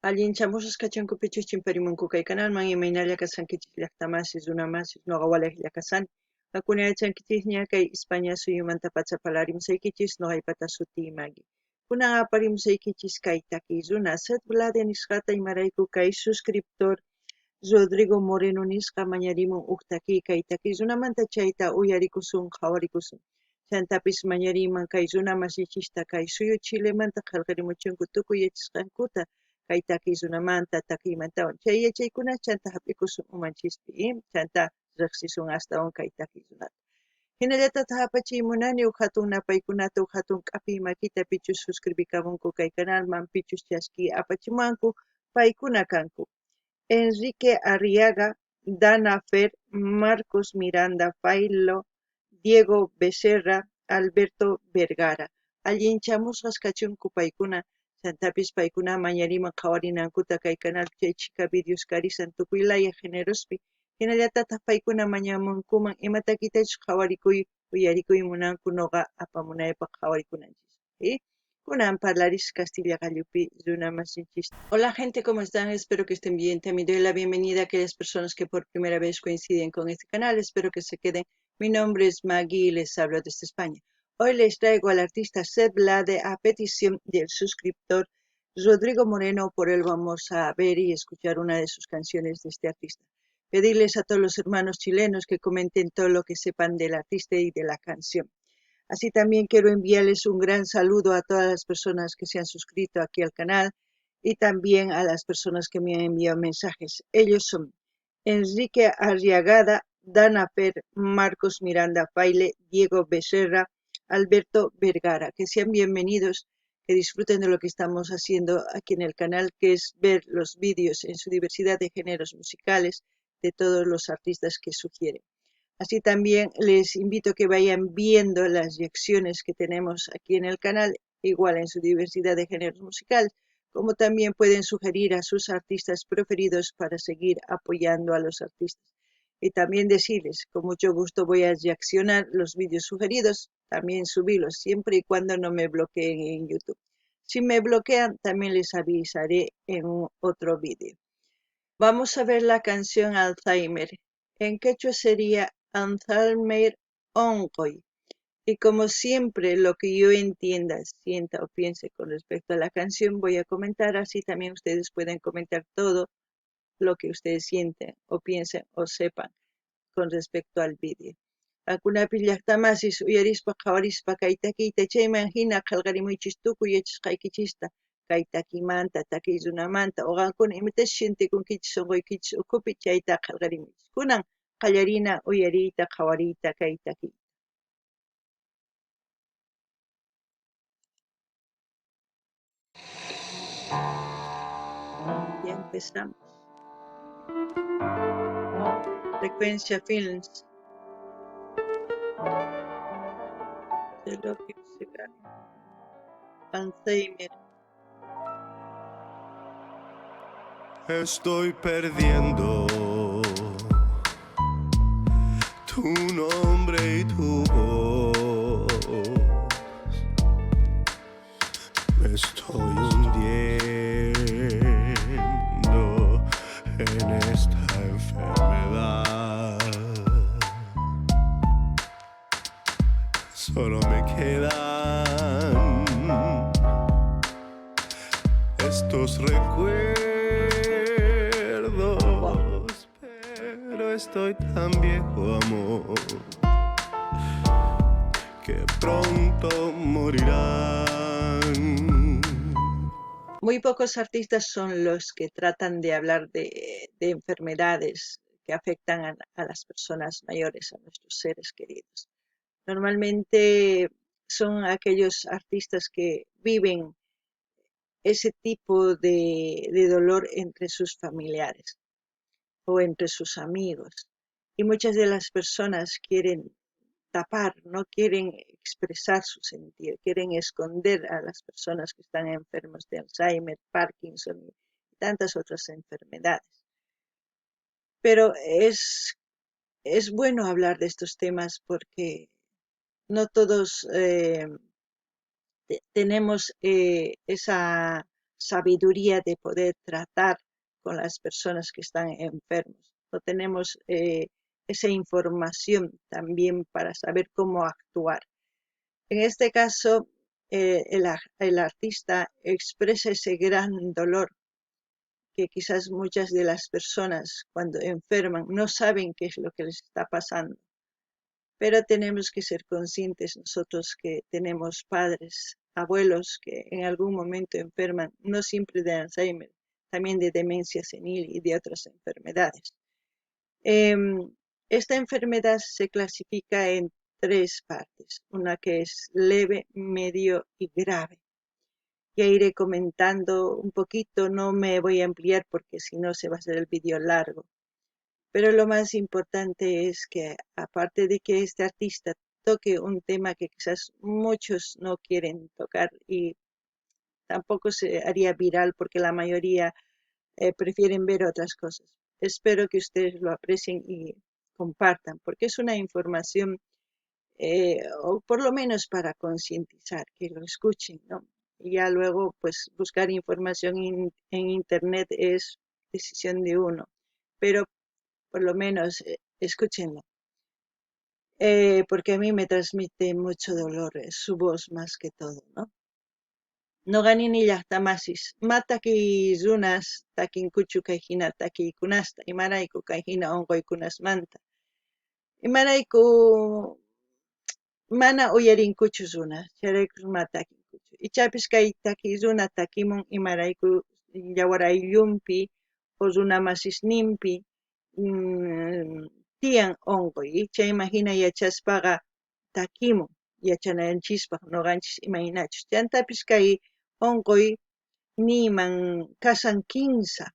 Allin chamusqas kachankupichis chimparimunku kay canalman imaynalla kasankichis llaqtamasis runamasis noqa walaqlla kasani. Kunayachankichis ña kay España suyumanta patsapalarimusaykichis noqaypata sutii Maggie. Kunan aparimusaykichis kay takiy runa Seth Blade nisqata imarayku kay suscriptor Rodrigo Moreno nisqa mañarimun huk takiy kay takiy runamanta chayta uyarikusun qhawarikusun. Chantapis mañariman kay runa masichista kay suyu Chilemanta qillqarimuchunku tukuy yachasqankuta kay takiy runamanta takiymantawan chay yachaykuna chanta hap'ikusun umanchispi chanta riqsisun astawan kay takiy runata. Hinallataq hapachiymunani huk hatun napaykunata huk hatun k'api makita pichus suscribikamunku kay canalman pichus chasquiy apachimanku paykuna kanku Enrique Arriaga, Dana Fer, Marcos Miranda Failo, Diego Becerra, Alberto Vergara. Allin chamusqas kachunku paykuna chantapis paykuna mañariman qhawarinankuta kay canal chaychika videos karisan tukuylaya generospi hinallataq paykuna mañamunkuman imatakitachus qhawarikuy uyarikuy munanku noqa apamunaypaq qhawarikunanchis. Kunan parlaris Castilla Gallupi runa masinchis. Hola gente, ¿cómo están? Espero que estén bien. También doy la bienvenida a aquellas personas que por primera vez coinciden con este canal. Espero que se queden. Mi nombre es Maggie y les hablo desde España. Hoy les traigo al artista Seth Blade a petición del suscriptor Rodrigo Moreno. Por él vamos a ver y escuchar una de sus canciones de este artista. Pedirles a todos los hermanos chilenos que comenten todo lo que sepan del artista y de la canción. Así también quiero enviarles un gran saludo a todas las personas que se han suscrito aquí al canal y también a las personas que me han enviado mensajes. Ellos son Enrique Arriagada, Dana Per, Marcos Miranda Faile, Diego Becerra, Alberto Vergara. Que sean bienvenidos, que disfruten de lo que estamos haciendo aquí en el canal, que es ver los vídeos en su diversidad de géneros musicales de todos los artistas que sugieren. Así también les invito a que vayan viendo las reacciones que tenemos aquí en el canal, igual en su diversidad de géneros musicales, como también pueden sugerir a sus artistas preferidos para seguir apoyando a los artistas. Y también decirles, con mucho gusto voy a reaccionar los vídeos sugeridos, también subirlos, siempre y cuando no me bloqueen en YouTube. Si me bloquean, también les avisaré en otro vídeo. Vamos a ver la canción Alzheimer. En quechua sería Alzheimer Ongoy. Y como siempre, lo que yo entienda, sienta o piense con respecto a la canción, voy a comentar, así también ustedes pueden comentar todo lo que ustedes sienten o piensen o sepan con respecto al vídeo. Akunapi llaqtamasis uyarispa qhawarispa kay takiyta chayman hina qillqarimuychis tukuy yachasqaykichista kay takimanta takiy runamanta uqankuna imatash shintikunkichis unquykichis ukhupi chayta qillqarimuychis kunan qallarina uyariyta qhawariyta kay takiy. Ya empezamos. Frecuencia Films. De lo que se gana. Alzheimer. Estoy perdiendo tu nombre y tu voz. Me estoy hundiendo en esta enfermedad. Solo me quedan estos recuerdos, pero estoy tan viejo, amor, que pronto morirán. Muy pocos artistas son los que tratan de hablar de enfermedades que afectan a las personas mayores, a nuestros seres queridos. Normalmente son aquellos artistas que viven ese tipo de dolor entre sus familiares o entre sus amigos. Y muchas de las personas quieren tapar, no quieren expresar su sentir, quieren esconder a las personas que están enfermas de Alzheimer, Parkinson y tantas otras enfermedades. Pero es bueno hablar de estos temas porque no todos tenemos esa sabiduría de poder tratar con las personas que están enfermos. No tenemos esa información también para saber cómo actuar. En este caso, el artista expresa ese gran dolor que quizás muchas de las personas cuando enferman no saben qué es lo que les está pasando. Pero tenemos que ser conscientes nosotros que tenemos padres, abuelos que en algún momento enferman, no siempre de Alzheimer, también de demencia senil y de otras enfermedades. Esta enfermedad se clasifica en tres partes, una que es leve, medio y grave. Ya iré comentando un poquito, no me voy a ampliar porque si no se va a hacer el vídeo largo. Pero lo más importante es que aparte de que este artista toque un tema que quizás muchos no quieren tocar y tampoco se haría viral porque la mayoría prefieren ver otras cosas. Espero que ustedes lo aprecien y compartan porque es una información o por lo menos para concientizar, que lo escuchen, ¿no? Y ya luego pues buscar información en internet es decisión de uno, pero por lo menos escúchenlo, porque a mí me transmite mucho dolor su voz más que todo, ¿no? No ganini llaqtamasis, mataki runas takinkuchu kayhina takiykunasta, imarayku kayhina onquykunasmanta. Imarayku mana uyarinkuchu runa, chayrayku matakinkuchu. Ichapis kay taki runa takimun imarayku yawarayllunpi o runa masisninpi tiyan onqoy, chayman hina yachaspaqa takimun yachananchispaq nuqanchis imaynachus. Chantapis kay onqoy niyman kasan kinsa,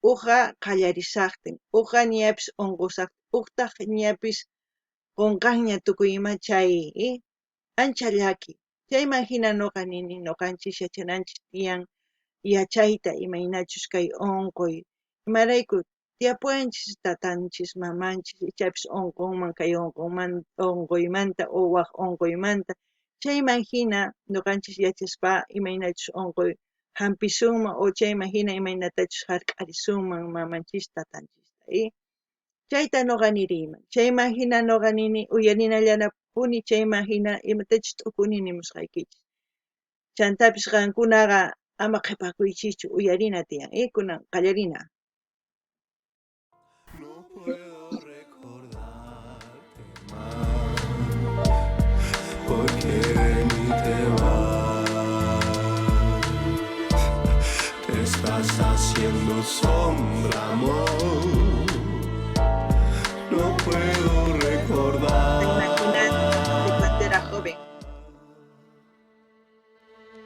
uqa qallarisaqtin, uqa ñapis onqusaqtin, uqtaq ñapis qunqaqña tukuyma chay ancha llaki. Chayman hina nuqa nini nuqanchis yachananchis tiyan yachayta imaynachus kay onqoy imarayku tiyapuanchis tatanchis mamanchis ichapis onqonman kay onqoymanta o waq onqoymanta chayman hina nuqanchis yachaspa imaynachus onqoy hampisunman o chayman hina imaynatachus hark'arisunman mamanchis tatanchista chayta nuqa niriyman chayman hina nuqa nini uyarinallanapuni chayman hina imatachus t'upuni nimusqaykichis chantapis qankunaqa ama qhipakuychikchu uyarina tiyan kunan qallarina. No puedo recordarte más, porque de mí te vas. Te estás haciendo sombra, amor. No puedo recordar. De cuando era joven.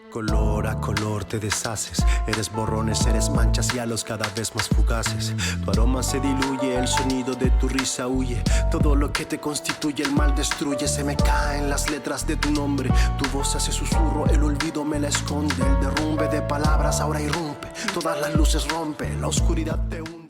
Color a color te deshaces, eres borrones, eres manchas y halos cada vez más fugaces. Tu aroma se diluye, el sonido de tu risa huye, todo lo que te constituye el mal destruye. Se me caen las letras de tu nombre, tu voz hace susurro, el olvido me la esconde. El derrumbe de palabras ahora irrumpe, todas las luces rompe, la oscuridad te hunde.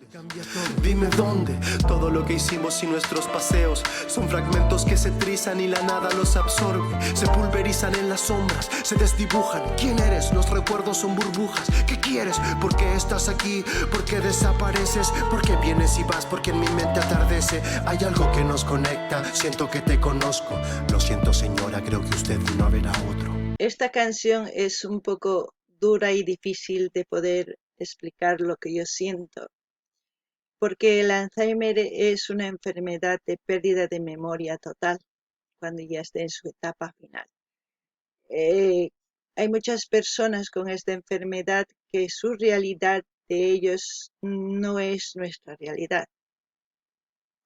Dime dónde, todo lo que hicimos y nuestros paseos son fragmentos que se trizan y la nada los absorbe. Se pulverizan en las sombras, se desdibujan. ¿Quién eres? Los recuerdos son burbujas. ¿Qué quieres? ¿Por qué estás aquí? ¿Por qué desapareces? ¿Por qué vienes y vas? Porque en mi mente atardece. Hay algo que nos conecta, siento que te conozco. Lo siento señora, creo que usted no verá otro. Esta canción es un poco dura y difícil de poder explicar lo que yo siento, porque el Alzheimer es una enfermedad de pérdida de memoria total cuando ya está en su etapa final. Hay muchas personas con esta enfermedad que su realidad de ellos no es nuestra realidad.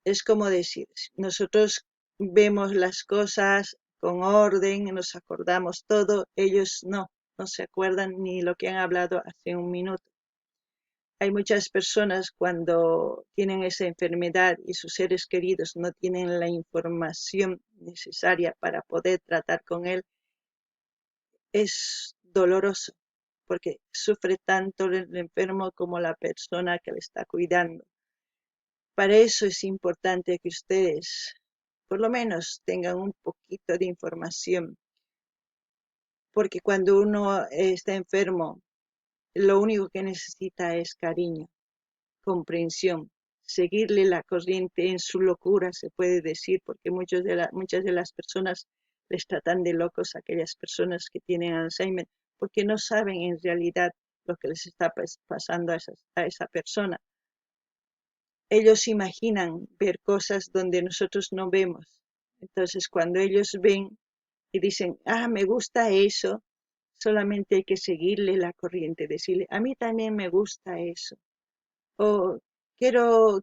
Es como decir, nosotros vemos las cosas con orden, nos acordamos todo, ellos no se acuerdan ni lo que han hablado hace un minuto. Hay muchas personas cuando tienen esa enfermedad y sus seres queridos no tienen la información necesaria para poder tratar con él, es doloroso porque sufre tanto el enfermo como la persona que le está cuidando. Para eso es importante que ustedes por lo menos tengan un poquito de información, porque cuando uno está enfermo lo único que necesita es cariño, comprensión, seguirle la corriente en su locura, se puede decir, porque muchas de las personas les tratan de locos a aquellas personas que tienen Alzheimer, porque no saben en realidad lo que les está pasando a esa persona. Ellos imaginan ver cosas donde nosotros no vemos. Entonces, cuando ellos ven y dicen, me gusta eso, solamente hay que seguirle la corriente, decirle, a mí también me gusta eso. O quiero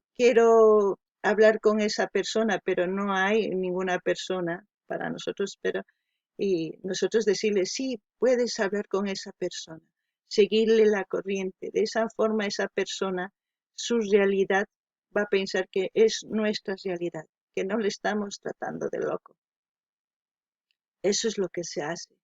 hablar con esa persona, pero no hay ninguna persona para nosotros, y nosotros decirle, sí, puedes hablar con esa persona, seguirle la corriente. De esa forma, esa persona, su realidad, va a pensar que es nuestra realidad, que no le estamos tratando de loco. Eso es lo que se hace.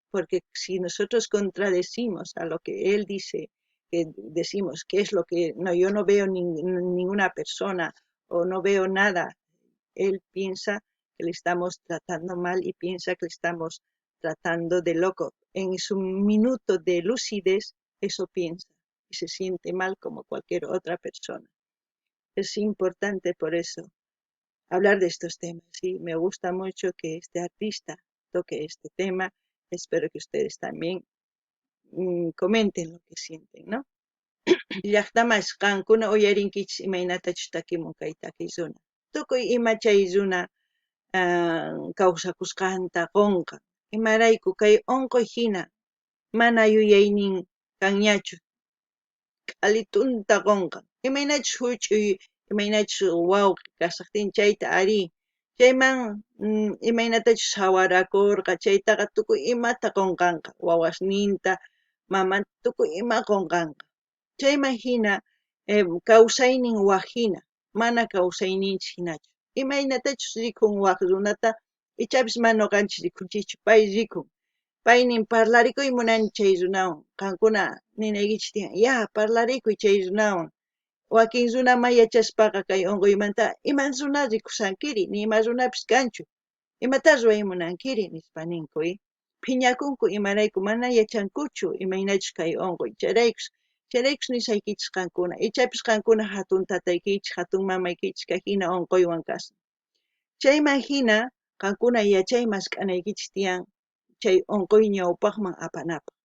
Porque si nosotros contradecimos a lo que él dice, que decimos que es lo que, no, yo no veo ninguna persona o no veo nada, él piensa que le estamos tratando mal y piensa que le estamos tratando de loco. En su minuto de lucidez, eso piensa y se siente mal como cualquier otra persona. Es importante por eso hablar de estos temas. Sí, me gusta mucho que este artista toque este tema. Espero que ustedes también comenten lo que sienten, ¿no? Llaqtamas qankuna uyarinkichis imaynatachus takimun kay takisuna. Tukuy ima chay runa kawsakusqanta qunqan. Imarayku kay unquy hina mana yuyaynin kanñachu, q'alitunta qunqan. Imaynachus huch'uy, imaynachus wawqi kasaqtin chayta ari. Chayman imaynatachus hawarakurqa chaytaqa tukuy imata qunqanqa, wawasninta, mamanta tukuy ima qunqanqa. Chayman hina kawsaynin waq hina, mana kawsayninchis hinachu. Imaynatachus rikun waq runata, ichapis mana ñuqanchis rikunchikchu, pay rikun. Paynin parlarikuy munani chay runawan, qankuna ninaykichis tiyan, parlarikuy chay runawan. Wakin runaman yachaspaqa kay unquymanta, ima runa rikusankiri, ni ima runapis kanchu. Imata ruwaymunankiri nispa ninkuy. Phiñakunku imarayku mana yachankuchu imaynachus kay unquy. Chayraykus nisaykichis qankuna. Ichapis qankuna hatun tataykichis, hatun mamaykichis kay hina unquywan kasun. Chayman hina qankuna yachay maskanaykichis tiyan chay unquy ñawpaqman apanapaq.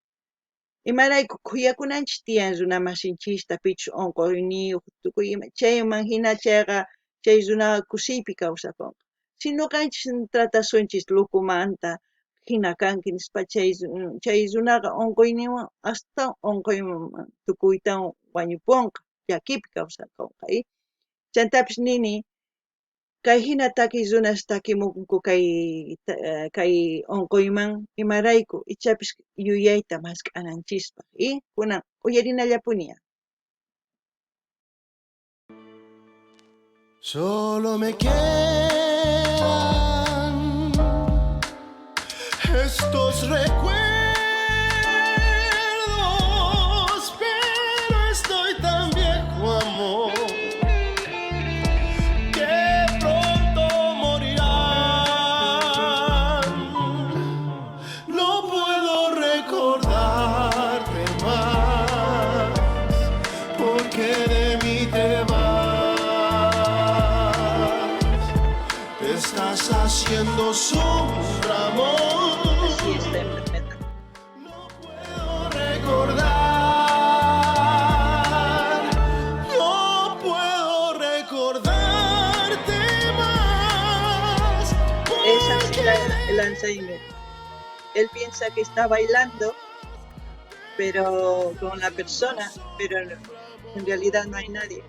Imarayku kuyakunanchis tiyan runa masinchista pichus unquyniyuq tukuy ima. Chayman hina chayqa chay runaqa kusiypi kawsakunqa. Si ñuqanchis tratasunchis lukumanta hina kanki nispa chay runaqa unquyninwan hasta unquyman tukuytan wañupunqa, llakipi kawsakunqa. Chantapis nini kay hina takiy runas takimunku kay unquyman imarayku ichapis yuyayta mask'ananchispa kunan uyarinallapuniya. Solo me quedan estos recuerdos, pero estoy tan viejo, amor, que pronto morirán. No puedo recordarte más, porque de mí te vas. Te estás haciendo sombra, amor. Así esta enfermedad. No puedo recordar, no puedo recordarte más. Es así el Alzheimer. Él piensa que está bailando, pero con la persona, pero en realidad no hay nadie.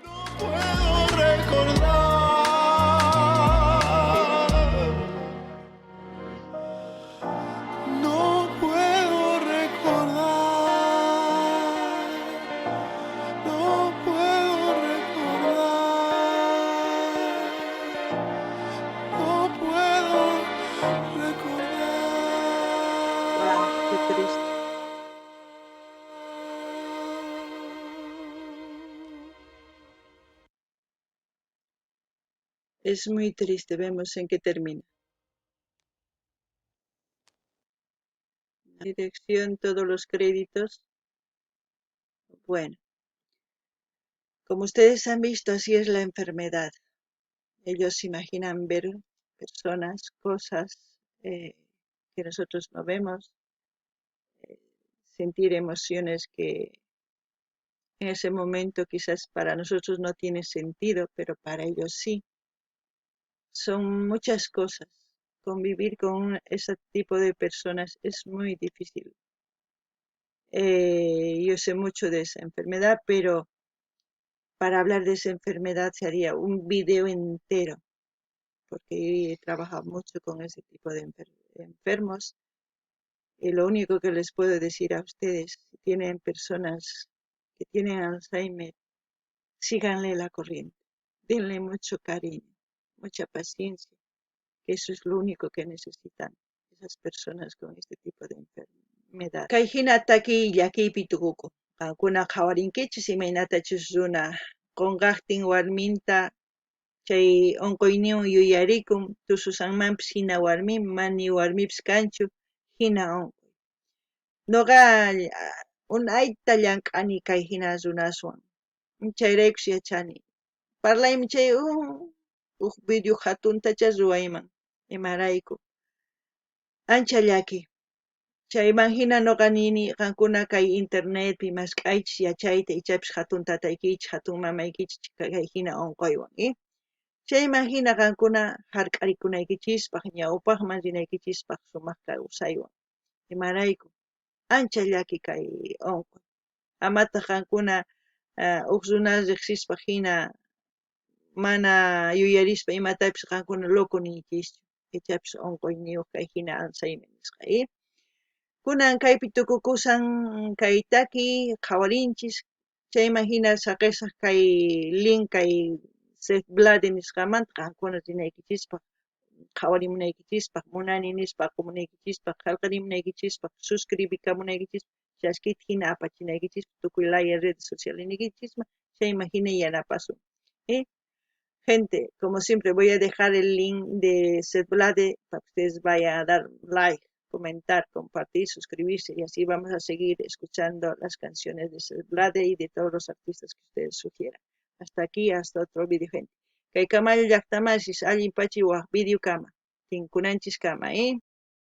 No puedo recordar. No puedo recordar. No puedo recordar. No puedo recordar. Wow, qué triste. Es muy triste, vemos en qué termina. dirección, todos los créditos. Bueno, como ustedes han visto, así es la enfermedad. Ellos imaginan ver personas, cosas que nosotros no vemos, sentir emociones que en ese momento quizás para nosotros no tiene sentido, pero para ellos sí. Son muchas cosas. Convivir con ese tipo de personas es muy difícil. Yo sé mucho de esa enfermedad, pero para hablar de esa enfermedad se haría un video entero, porque he trabajado mucho con ese tipo de enfermos. Y lo único que les puedo decir a ustedes, si tienen personas que tienen Alzheimer, síganle la corriente, denle mucho cariño, mucha paciencia, que eso es lo único que necesitan esas personas con este tipo de enfermedad. Kay hinataki llakipi tukuku, kankuna qhawarinkichis imaynatachus runa qunqaqtin warminta chay unquyniwan yuyarikun tususanmanpis hina warmimi mani warmipis kanchu hina unquy. Nuqa unayta llank'ani kay hina runaswan. Chayraykus yachani. Parlaymi chay video hatuntacha ruwayman. Imarayku. Ancha llaki. Chayman hina nuqa nini qankuna kay internetpi masq'aychis yachayta ichapis hatun tataykichis hatun mamaykichis kay hina unquywan. Chayman hina qankuna hark'arikunaykichispak ñawpaqman rinaykichispak sumaq kawsaywan. Imarayku. Ancha llaki kay unquy. Amataq qankuna huk runa riqsispa hina mana yuyarispa imatapis qankuna loco niykichischu. Ichapis unquyniyuq kay hina Alzheimer nisqa. Kunan kaypi tukukusan kay taki qhawarinchis chayman hina saqisaq kay link kay Seth Blade nisqamanta qankuna rinaykichispak qhawarimunaykichispak munani nispa aqumunaykichispak hallqarimunaykichispak suscribikamunaykichispak chaskita hina apachinaykichispak tukuy laya redes socialniykichisman chayman hina yanapasun. Gente, como siempre voy a dejar el link de Seth Blade para que ustedes vayan a dar like, comentar, compartir, suscribirse y así vamos a seguir escuchando las canciones de Seth Blade y de todos los artistas que ustedes sugieran. Hasta aquí, hasta otro video, gente. Kay kamayu llaqtamasis allin pachiwaq video kama. Tinkunanchis kama,